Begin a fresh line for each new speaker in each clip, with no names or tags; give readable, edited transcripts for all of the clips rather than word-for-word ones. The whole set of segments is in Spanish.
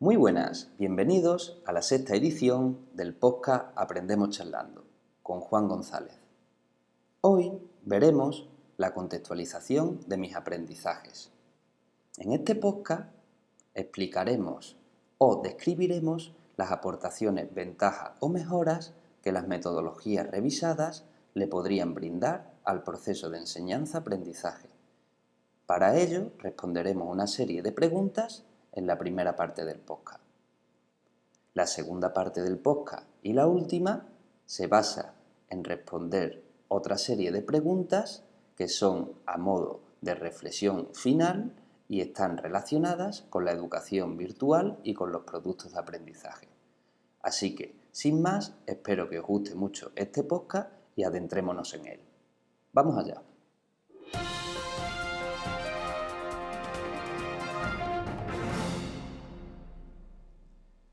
Muy buenas, bienvenidos a la sexta edición del podcast Aprendemos Charlando con Juan González. Hoy veremos la contextualización de mis aprendizajes. En este podcast explicaremos o describiremos las aportaciones, ventajas o mejoras que las metodologías revisadas le podrían brindar al proceso de enseñanza-aprendizaje. Para ello responderemos una serie de preguntas en la primera parte del podcast. La segunda parte del podcast y la última se basa en responder otra serie de preguntas que son a modo de reflexión final y están relacionadas con la educación virtual y con los productos de aprendizaje. Así que, sin más, espero que os guste mucho este podcast y adentrémonos en él. ¡Vamos allá!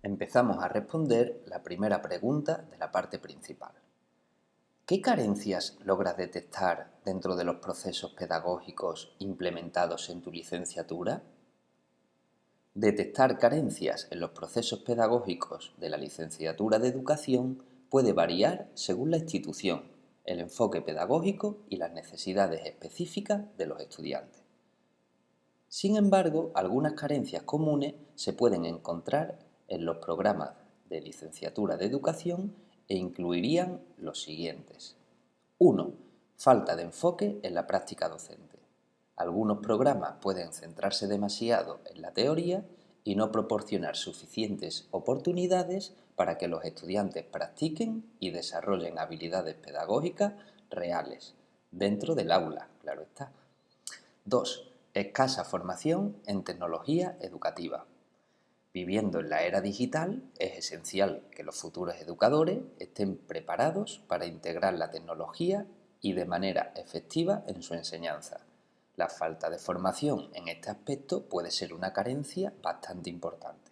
Empezamos a responder la primera pregunta de la parte principal. ¿Qué carencias logras detectar dentro de los procesos pedagógicos implementados en tu licenciatura? Detectar carencias en los procesos pedagógicos de la licenciatura de educación puede variar según la institución, el enfoque pedagógico y las necesidades específicas de los estudiantes. Sin embargo, algunas carencias comunes se pueden encontrar en los programas de licenciatura de educación e incluirían los siguientes. 1. Falta de enfoque en la práctica docente. Algunos programas pueden centrarse demasiado en la teoría y no proporcionar suficientes oportunidades para que los estudiantes practiquen y desarrollen habilidades pedagógicas reales, dentro del aula, claro está. 2. Escasa formación en tecnología educativa. Viviendo en la era digital, es esencial que los futuros educadores estén preparados para integrar la tecnología y de manera efectiva en su enseñanza. La falta de formación en este aspecto puede ser una carencia bastante importante.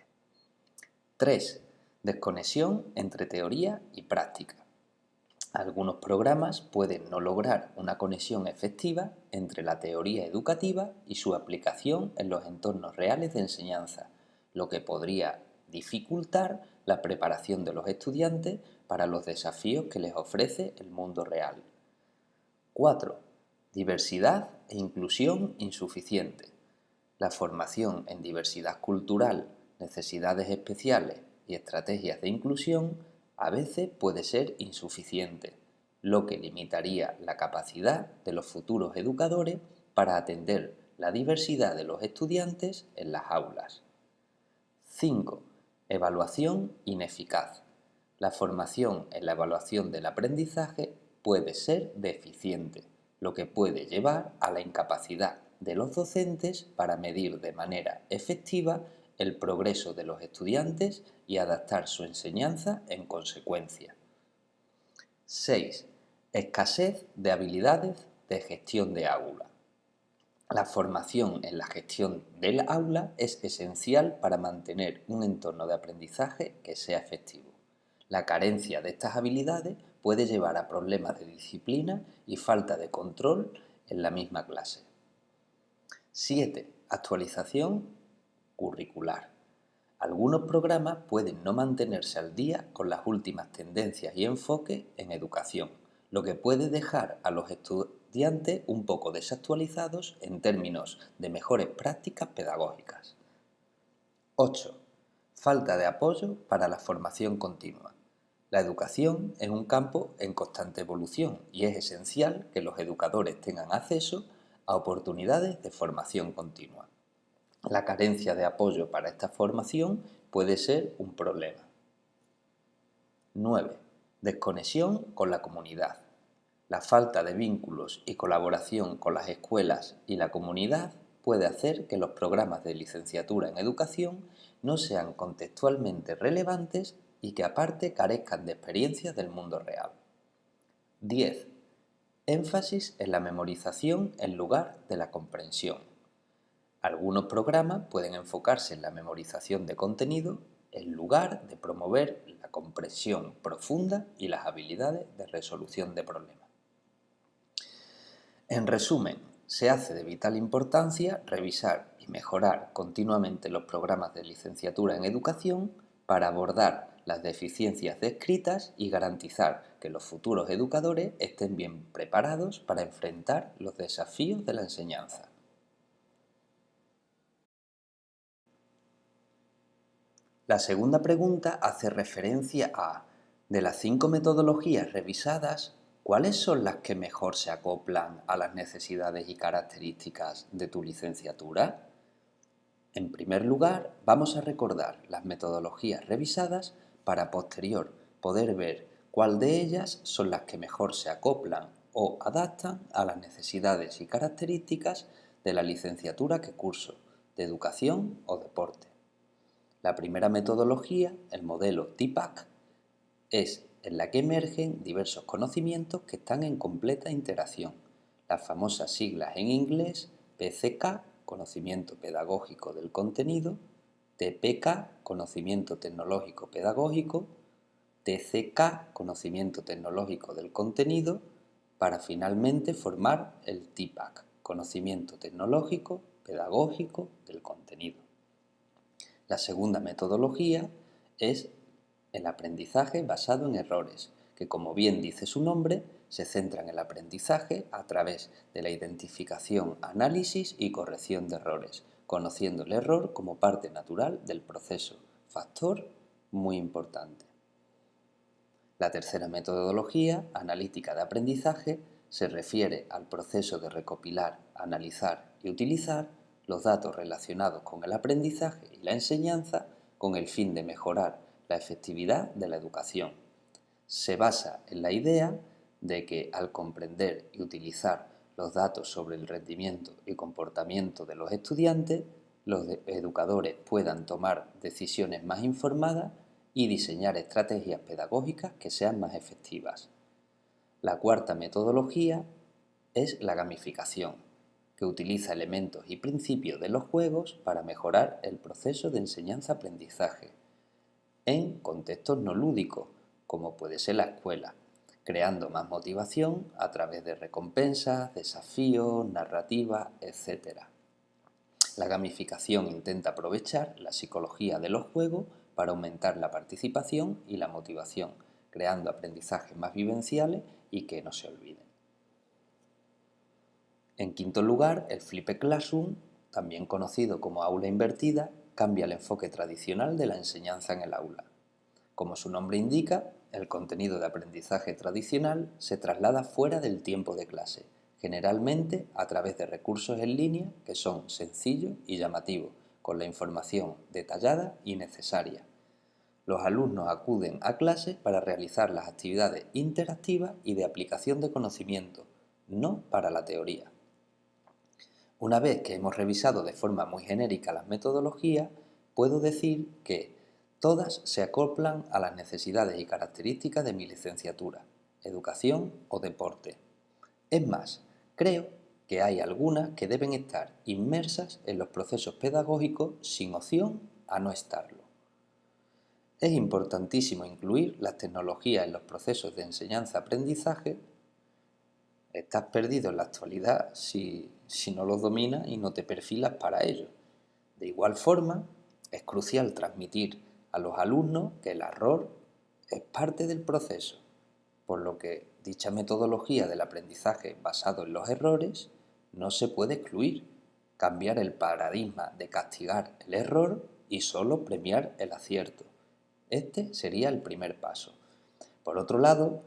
3. Desconexión entre teoría y práctica. Algunos programas pueden no lograr una conexión efectiva entre la teoría educativa y su aplicación en los entornos reales de enseñanza, lo que podría dificultar la preparación de los estudiantes para los desafíos que les ofrece el mundo real. 4. Diversidad e inclusión insuficiente. La formación en diversidad cultural, necesidades especiales y estrategias de inclusión a veces puede ser insuficiente, lo que limitaría la capacidad de los futuros educadores para atender la diversidad de los estudiantes en las aulas. 5. Evaluación ineficaz. La formación en la evaluación del aprendizaje puede ser deficiente, lo que puede llevar a la incapacidad de los docentes para medir de manera efectiva el progreso de los estudiantes y adaptar su enseñanza en consecuencia. 6. Escasez de habilidades de gestión de aula. La formación en la gestión del aula es esencial para mantener un entorno de aprendizaje que sea efectivo. La carencia de estas habilidades puede llevar a problemas de disciplina y falta de control en la misma clase. 7. Actualización curricular. Algunos programas pueden no mantenerse al día con las últimas tendencias y enfoques en educación, lo que puede dejar a los estudiantes un poco desactualizados en términos de mejores prácticas pedagógicas. 8. Falta de apoyo para la formación continua. La educación es un campo en constante evolución y es esencial que los educadores tengan acceso a oportunidades de formación continua. La carencia de apoyo para esta formación puede ser un problema. 9. Desconexión con la comunidad. La falta de vínculos y colaboración con las escuelas y la comunidad puede hacer que los programas de licenciatura en educación no sean contextualmente relevantes y que aparte carezcan de experiencias del mundo real. 10. Énfasis en la memorización en lugar de la comprensión. Algunos programas pueden enfocarse en la memorización de contenido en lugar de promover la comprensión profunda y las habilidades de resolución de problemas. En resumen, se hace de vital importancia revisar y mejorar continuamente los programas de licenciatura en educación para abordar las deficiencias descritas y garantizar que los futuros educadores estén bien preparados para enfrentar los desafíos de la enseñanza. La segunda pregunta hace referencia a, de las 5 metodologías revisadas, ¿cuáles son las que mejor se acoplan a las necesidades y características de tu licenciatura? En primer lugar, vamos a recordar las metodologías revisadas para posterior poder ver cuál de ellas son las que mejor se acoplan o adaptan a las necesidades y características de la licenciatura que curso, de educación o deporte. La primera metodología, el modelo TIPAC, es en la que emergen diversos conocimientos que están en completa interacción. Las famosas siglas en inglés PCK, conocimiento pedagógico del contenido, TPK, conocimiento tecnológico pedagógico, TCK, conocimiento tecnológico del contenido, para finalmente formar el TIPAC, conocimiento tecnológico pedagógico del contenido. La segunda metodología es el aprendizaje basado en errores, que como bien dice su nombre, se centra en el aprendizaje a través de la identificación, análisis y corrección de errores, conociendo el error como parte natural del proceso, factor muy importante. La tercera metodología, analítica de aprendizaje, se refiere al proceso de recopilar, analizar y utilizar los datos relacionados con el aprendizaje y la enseñanza con el fin de mejorar la efectividad de la educación. Se basa en la idea de que al comprender y utilizar los datos sobre el rendimiento y comportamiento de los estudiantes, los educadores puedan tomar decisiones más informadas y diseñar estrategias pedagógicas que sean más efectivas. La cuarta metodología es la gamificación, que utiliza elementos y principios de los juegos para mejorar el proceso de enseñanza-aprendizaje en contextos no lúdicos, como puede ser la escuela, creando más motivación a través de recompensas, desafíos, narrativas, etc. La gamificación intenta aprovechar la psicología de los juegos para aumentar la participación y la motivación, creando aprendizajes más vivenciales y que no se olviden. En quinto lugar, el Flipped Classroom, también conocido como aula invertida, cambia el enfoque tradicional de la enseñanza en el aula. Como su nombre indica, el contenido de aprendizaje tradicional se traslada fuera del tiempo de clase, generalmente a través de recursos en línea que son sencillos y llamativos, con la información detallada y necesaria. Los alumnos acuden a clase para realizar las actividades interactivas y de aplicación de conocimiento, no para la teoría. Una vez que hemos revisado de forma muy genérica las metodologías, puedo decir que todas se acoplan a las necesidades y características de mi licenciatura, educación o deporte. Es más, creo que hay algunas que deben estar inmersas en los procesos pedagógicos sin opción a no estarlo. Es importantísimo incluir las tecnologías en los procesos de enseñanza-aprendizaje. Estás perdido en la actualidad si no los dominas y no te perfilas para ello. De igual forma, es crucial transmitir a los alumnos que el error es parte del proceso, por lo que dicha metodología del aprendizaje basado en los errores no se puede excluir, cambiar el paradigma de castigar el error y solo premiar el acierto. Este sería el primer paso. Por otro lado,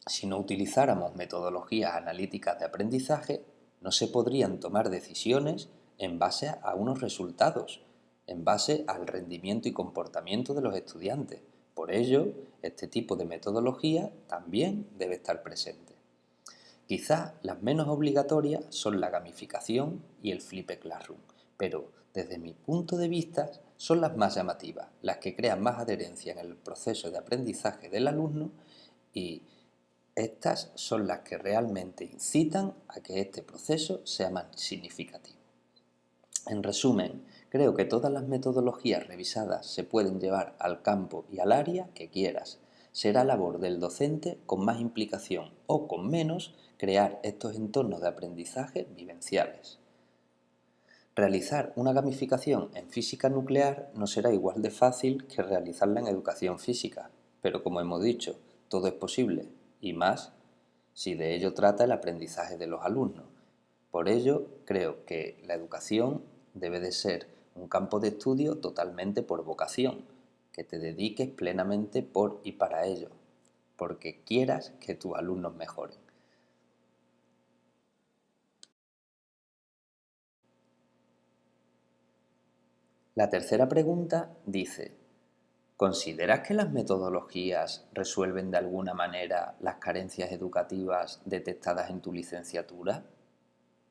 si no utilizáramos metodologías analíticas de aprendizaje, no se podrían tomar decisiones en base a unos resultados, en base al rendimiento y comportamiento de los estudiantes. Por ello, este tipo de metodología también debe estar presente. Quizás las menos obligatorias son la gamificación y el Flipped Classroom, pero desde mi punto de vista son las más llamativas, las que crean más adherencia en el proceso de aprendizaje del alumno y estas son las que realmente incitan a que este proceso sea más significativo. En resumen, creo que todas las metodologías revisadas se pueden llevar al campo y al área que quieras. Será labor del docente con más implicación o con menos crear estos entornos de aprendizaje vivenciales. Realizar una gamificación en física nuclear no será igual de fácil que realizarla en educación física, pero como hemos dicho, todo es posible, y más si de ello trata el aprendizaje de los alumnos. Por ello, creo que la educación debe de ser un campo de estudio totalmente por vocación, que te dediques plenamente por y para ello, porque quieras que tus alumnos mejoren. La tercera pregunta dice: ¿consideras que las metodologías resuelven de alguna manera las carencias educativas detectadas en tu licenciatura?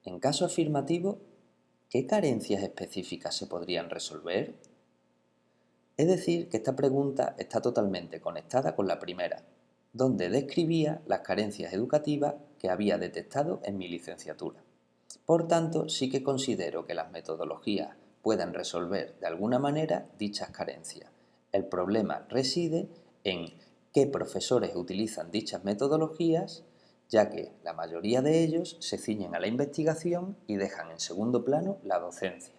En caso afirmativo, ¿qué carencias específicas se podrían resolver? Es decir, que esta pregunta está totalmente conectada con la primera, donde describía las carencias educativas que había detectado en mi licenciatura. Por tanto, sí que considero que las metodologías puedan resolver de alguna manera dichas carencias. El problema reside en qué profesores utilizan dichas metodologías, ya que la mayoría de ellos se ciñen a la investigación y dejan en segundo plano la docencia.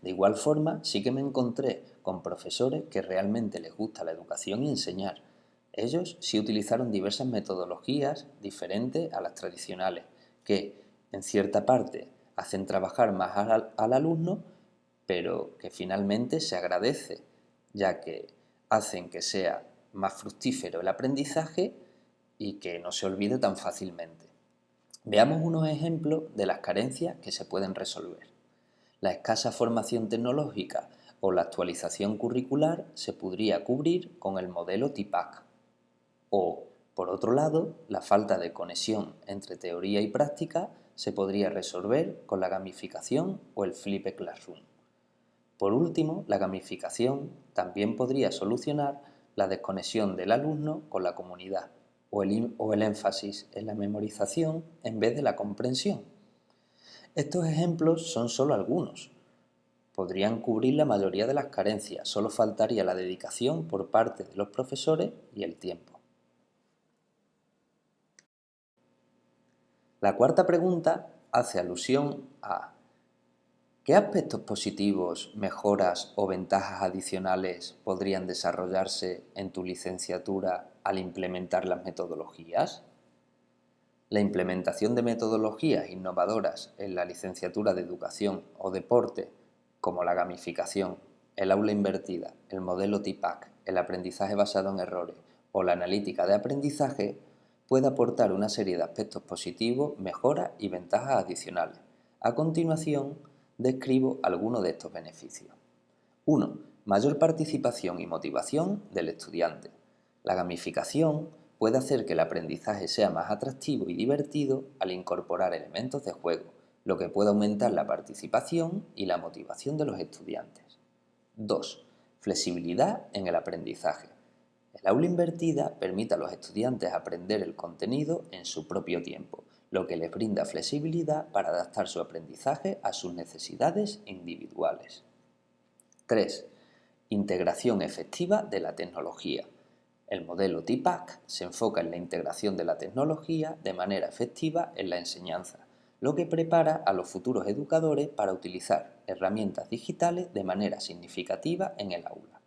De igual forma, sí que me encontré con profesores que realmente les gusta la educación y enseñar. Ellos sí utilizaron diversas metodologías diferentes a las tradicionales, que en cierta parte hacen trabajar más al alumno, pero que finalmente se agradece, ya que hacen que sea más fructífero el aprendizaje y que no se olvide tan fácilmente. Veamos unos ejemplos de las carencias que se pueden resolver. La escasa formación tecnológica o la actualización curricular se podría cubrir con el modelo TIPAC. O, por otro lado, la falta de conexión entre teoría y práctica se podría resolver con la gamificación o el Flipped Classroom. Por último, la gamificación también podría solucionar la desconexión del alumno con la comunidad o el énfasis en la memorización en vez de la comprensión. Estos ejemplos son solo algunos. Podrían cubrir la mayoría de las carencias, solo faltaría la dedicación por parte de los profesores y el tiempo. La cuarta pregunta hace alusión a: ¿qué aspectos positivos, mejoras o ventajas adicionales podrían desarrollarse en tu licenciatura al implementar las metodologías? La implementación de metodologías innovadoras en la licenciatura de Educación o Deporte, como la gamificación, el aula invertida, el modelo TIPAC, el aprendizaje basado en errores o la analítica de aprendizaje, puede aportar una serie de aspectos positivos, mejoras y ventajas adicionales. A continuación, describo algunos de estos beneficios. 1. Mayor participación y motivación del estudiante. La gamificación puede hacer que el aprendizaje sea más atractivo y divertido al incorporar elementos de juego, lo que puede aumentar la participación y la motivación de los estudiantes. 2. Flexibilidad en el aprendizaje. El aula invertida permite a los estudiantes aprender el contenido en su propio tiempo, lo que les brinda flexibilidad para adaptar su aprendizaje a sus necesidades individuales. 3. Integración efectiva de la tecnología. El modelo TIPAC se enfoca en la integración de la tecnología de manera efectiva en la enseñanza, lo que prepara a los futuros educadores para utilizar herramientas digitales de manera significativa en el aula.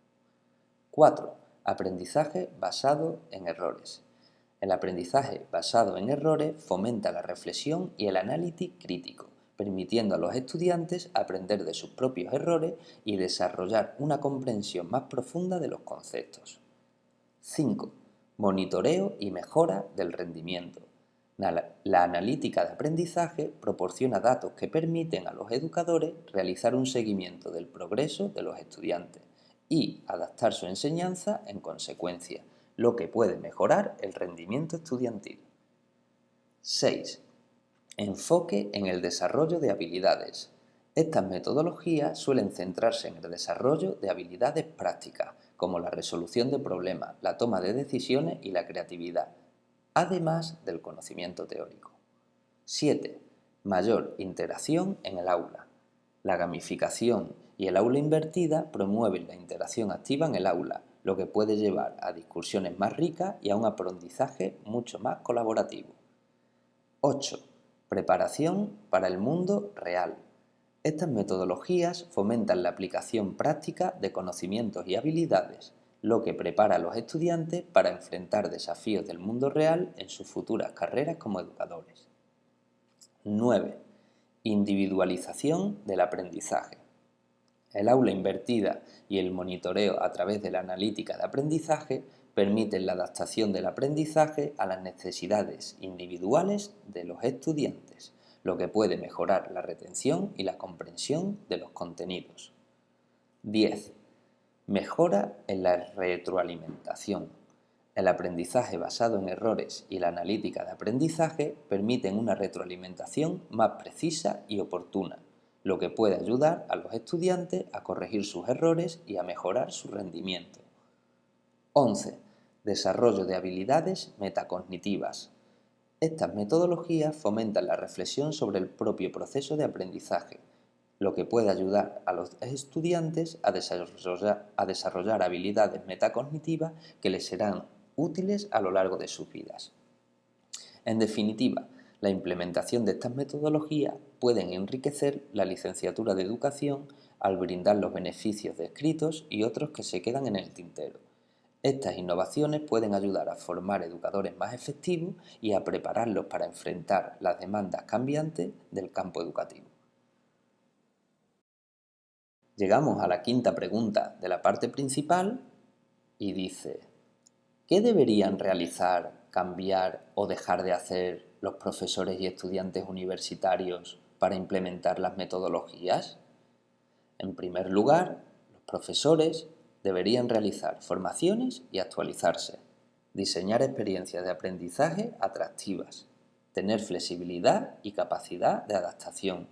4. Aprendizaje basado en errores. El aprendizaje basado en errores fomenta la reflexión y el análisis crítico, permitiendo a los estudiantes aprender de sus propios errores y desarrollar una comprensión más profunda de los conceptos. 5. Monitoreo y mejora del rendimiento. La analítica de aprendizaje proporciona datos que permiten a los educadores realizar un seguimiento del progreso de los estudiantes y adaptar su enseñanza en consecuencia, lo que puede mejorar el rendimiento estudiantil. 6. Enfoque en el desarrollo de habilidades. Estas metodologías suelen centrarse en el desarrollo de habilidades prácticas, como la resolución de problemas, la toma de decisiones y la creatividad, además del conocimiento teórico. 7. Mayor interacción en el aula. La gamificación y el aula invertida promueven la interacción activa en el aula, lo que puede llevar a discusiones más ricas y a un aprendizaje mucho más colaborativo. 8. Preparación para el mundo real. Estas metodologías fomentan la aplicación práctica de conocimientos y habilidades, lo que prepara a los estudiantes para enfrentar desafíos del mundo real en sus futuras carreras como educadores. 9. Individualización del aprendizaje. El aula invertida y el monitoreo a través de la analítica de aprendizaje permiten la adaptación del aprendizaje a las necesidades individuales de los estudiantes, lo que puede mejorar la retención y la comprensión de los contenidos. 10. Mejora en la retroalimentación. El aprendizaje basado en errores y la analítica de aprendizaje permiten una retroalimentación más precisa y oportuna, lo que puede ayudar a los estudiantes a corregir sus errores y a mejorar su rendimiento. 11. Desarrollo de habilidades metacognitivas. Estas metodologías fomentan la reflexión sobre el propio proceso de aprendizaje, lo que puede ayudar a los estudiantes a desarrollar habilidades metacognitivas que les serán útiles a lo largo de sus vidas. En definitiva, la implementación de estas metodologías pueden enriquecer la licenciatura de Educación al brindar los beneficios descritos y otros que se quedan en el tintero. Estas innovaciones pueden ayudar a formar educadores más efectivos y a prepararlos para enfrentar las demandas cambiantes del campo educativo. Llegamos a la quinta pregunta de la parte principal y dice: ¿qué deberían realizar, cambiar o dejar de hacer los profesores y estudiantes universitarios para implementar las metodologías? En primer lugar, los profesores deberían realizar formaciones y actualizarse, diseñar experiencias de aprendizaje atractivas, tener flexibilidad y capacidad de adaptación,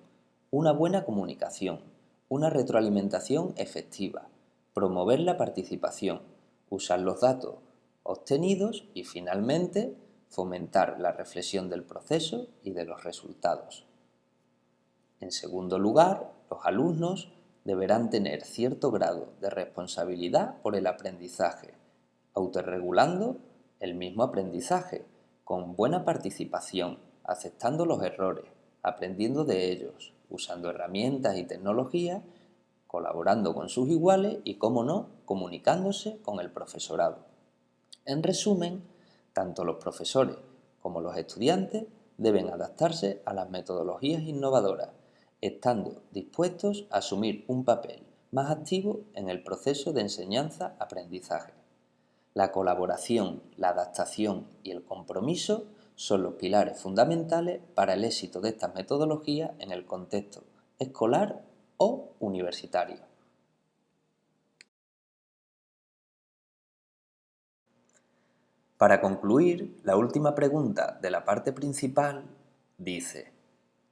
una buena comunicación, una retroalimentación efectiva, promover la participación, usar los datos obtenidos y, finalmente, fomentar la reflexión del proceso y de los resultados. En segundo lugar, los alumnos deberán tener cierto grado de responsabilidad por el aprendizaje, autorregulando el mismo aprendizaje, con buena participación, aceptando los errores, aprendiendo de ellos, usando herramientas y tecnologías, colaborando con sus iguales y, cómo no, comunicándose con el profesorado. En resumen, tanto los profesores como los estudiantes deben adaptarse a las metodologías innovadoras, estando dispuestos a asumir un papel más activo en el proceso de enseñanza-aprendizaje. La colaboración, la adaptación y el compromiso son los pilares fundamentales para el éxito de estas metodologías en el contexto escolar o universitario. Para concluir, la última pregunta de la parte principal dice: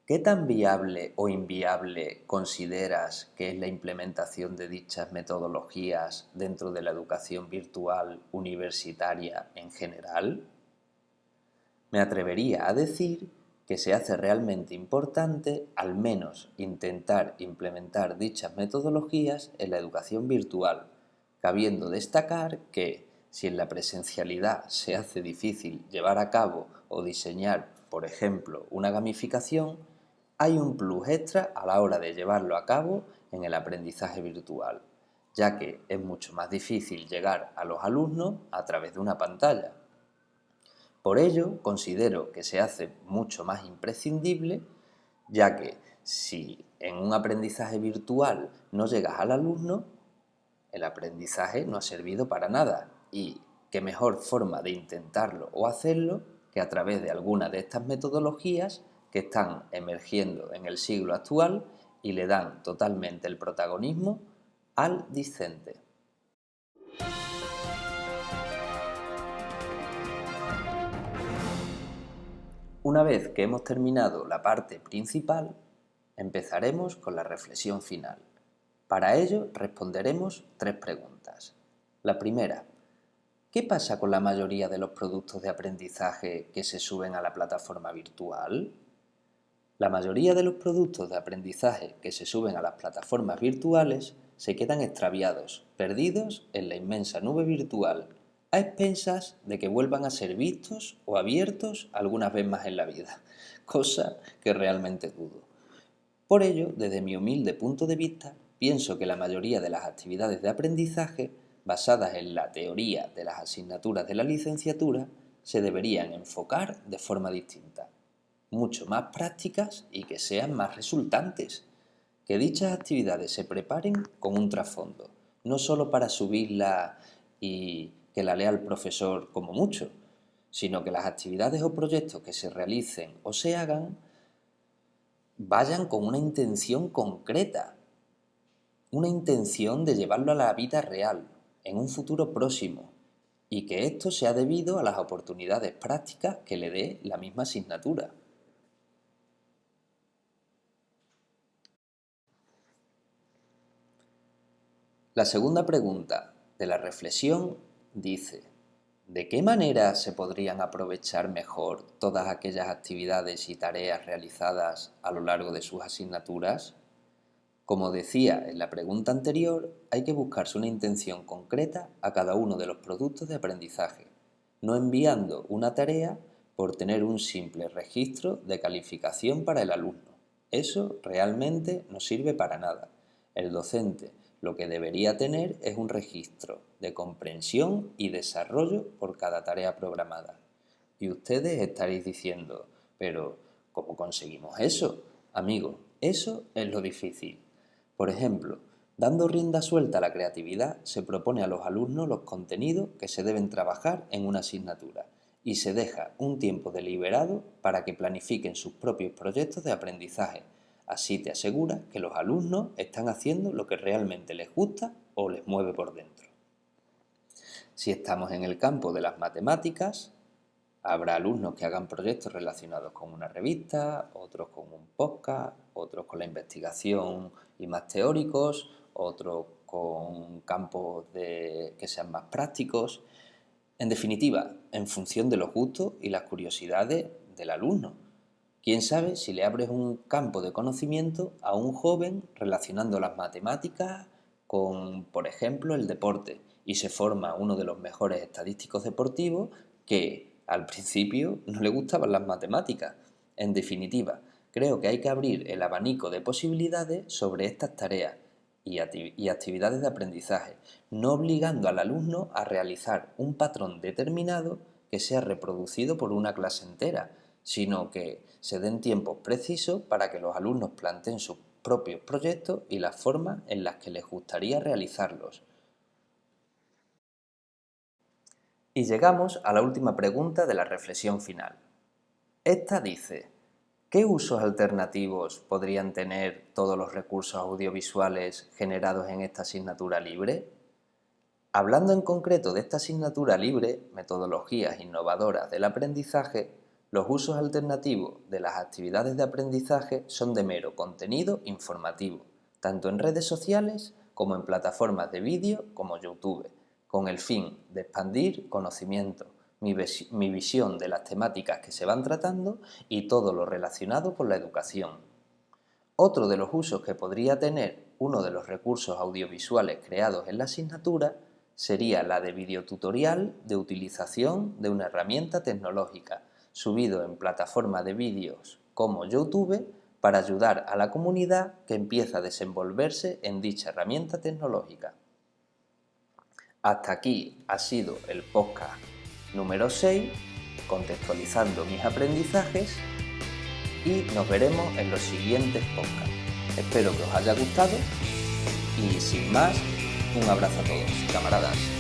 ¿qué tan viable o inviable consideras que es la implementación de dichas metodologías dentro de la educación virtual universitaria en general? Me atrevería a decir que se hace realmente importante al menos intentar implementar dichas metodologías en la educación virtual, cabiendo destacar que, si en la presencialidad se hace difícil llevar a cabo o diseñar, por ejemplo, una gamificación, hay un plus extra a la hora de llevarlo a cabo en el aprendizaje virtual, ya que es mucho más difícil llegar a los alumnos a través de una pantalla. Por ello, considero que se hace mucho más imprescindible, ya que si en un aprendizaje virtual no llegas al alumno, el aprendizaje no ha servido para nada, y qué mejor forma de intentarlo o hacerlo que a través de alguna de estas metodologías que están emergiendo en el siglo actual y le dan totalmente el protagonismo al discente. Una vez que hemos terminado la parte principal, empezaremos con la reflexión final. Para ello responderemos 3 preguntas. La primera: ¿qué pasa con la mayoría de los productos de aprendizaje que se suben a la plataforma virtual? La mayoría de los productos de aprendizaje que se suben a las plataformas virtuales se quedan extraviados, perdidos en la inmensa nube virtual. a expensas de que vuelvan a ser vistos o abiertos algunas veces más en la vida, cosa que realmente dudo. Por ello, desde mi humilde punto de vista, pienso que la mayoría de las actividades de aprendizaje, basadas en la teoría de las asignaturas de la licenciatura, se deberían enfocar de forma distinta, mucho más prácticas y que sean más resultantes. Que dichas actividades se preparen con un trasfondo, no solo para subirla y que la lea el profesor como mucho, sino que las actividades o proyectos que se realicen o se hagan vayan con una intención concreta, una intención de llevarlo a la vida real, en un futuro próximo, y que esto sea debido a las oportunidades prácticas que le dé la misma asignatura. La segunda pregunta de la reflexión dice: ¿de qué manera se podrían aprovechar mejor todas aquellas actividades y tareas realizadas a lo largo de sus asignaturas? Como decía en la pregunta anterior, hay que buscarse una intención concreta a cada uno de los productos de aprendizaje, no enviando una tarea por tener un simple registro de calificación para el alumno. Eso realmente no sirve para nada. El docente lo que debería tener es un registro de comprensión y desarrollo por cada tarea programada. Y ustedes estaréis diciendo, pero ¿cómo conseguimos eso? Amigo, eso es lo difícil. Por ejemplo, dando rienda suelta a la creatividad, se propone a los alumnos los contenidos que se deben trabajar en una asignatura y se deja un tiempo deliberado para que planifiquen sus propios proyectos de aprendizaje. Así te asegura que los alumnos están haciendo lo que realmente les gusta o les mueve por dentro. Si estamos en el campo de las matemáticas, habrá alumnos que hagan proyectos relacionados con una revista, otros con un podcast, otros con la investigación y más teóricos, otros con campos que sean más prácticos. En definitiva, en función de los gustos y las curiosidades del alumno. Quién sabe si le abres un campo de conocimiento a un joven relacionando las matemáticas con, por ejemplo, el deporte, y se forma uno de los mejores estadísticos deportivos que al principio no le gustaban las matemáticas. En definitiva, creo que hay que abrir el abanico de posibilidades sobre estas tareas y actividades de aprendizaje, no obligando al alumno a realizar un patrón determinado que sea reproducido por una clase entera, sino que se den tiempos precisos para que los alumnos planteen sus propios proyectos y las formas en las que les gustaría realizarlos. Y llegamos a la última pregunta de la reflexión final. Esta dice: ¿qué usos alternativos podrían tener todos los recursos audiovisuales generados en esta asignatura libre? Hablando en concreto de esta asignatura libre, metodologías innovadoras del aprendizaje, los usos alternativos de las actividades de aprendizaje son de mero contenido informativo, tanto en redes sociales como en plataformas de vídeo como YouTube, con el fin de expandir conocimiento, mi visión de las temáticas que se van tratando y todo lo relacionado con la educación. Otro de los usos que podría tener uno de los recursos audiovisuales creados en la asignatura sería la de videotutorial de utilización de una herramienta tecnológica, subido en plataformas de vídeos como YouTube para ayudar a la comunidad que empieza a desenvolverse en dicha herramienta tecnológica. Hasta aquí ha sido el podcast número 6, contextualizando mis aprendizajes, y nos veremos en los siguientes podcasts. Espero que os haya gustado y sin más, un abrazo a todos, camaradas.